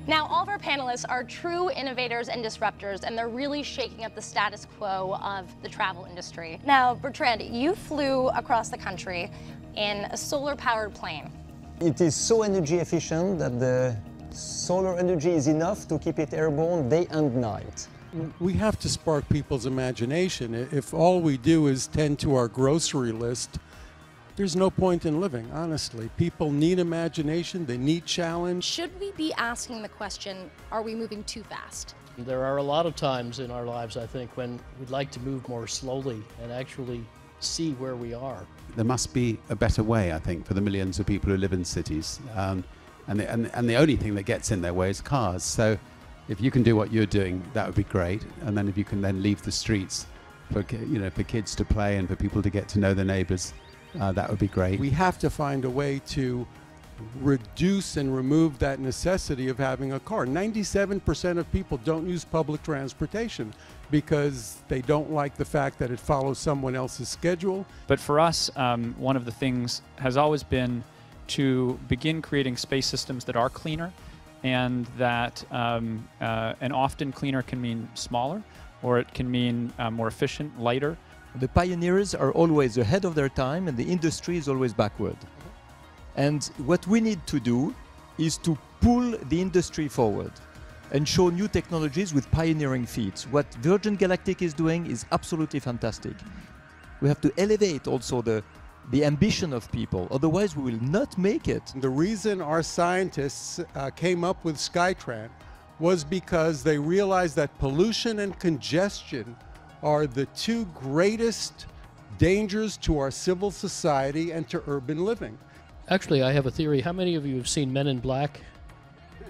Now, all of our panelists are true innovators and disruptors, and they're really shaking up the status quo of the travel industry. Now, Bertrand, you flew across the country in a solar-powered plane. It is so energy efficient that the solar energy is enough to keep it airborne day and night. We have to spark people's imagination. If all we do is tend to our grocery list, there's no point in living, honestly. People need imagination, they need challenge. Should we be asking the question, are we moving too fast? There are a lot of times in our lives, I think, when we'd like to move more slowly and actually see where we are. There must be a better way, I think, for the millions of people who live in cities. And the only thing that gets in their way is cars. So if you can do what you're doing, that would be great. And then if you can then leave the streets for kids to play and for people to get to know their neighbors, that would be great. We have to find a way to reduce and remove that necessity of having a car. 97% of people don't use public transportation because they don't like the fact that it follows someone else's schedule. But for us, one of the things has always been to begin creating space systems that are cleaner, and that and often cleaner can mean smaller, or it can mean more efficient, lighter. The pioneers are always ahead of their time, and the industry is always backward. And what we need to do is to pull the industry forward and show new technologies with pioneering feats. What Virgin Galactic is doing is absolutely fantastic. We have to elevate also the ambition of people, otherwise we will not make it. The reason our scientists came up with SkyTran was because they realized that pollution and congestion are the two greatest dangers to our civil society and to urban living. Actually, I have a theory. How many of you have seen Men in Black?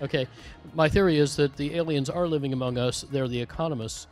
Okay, my theory is that the aliens are living among us. They're the economists,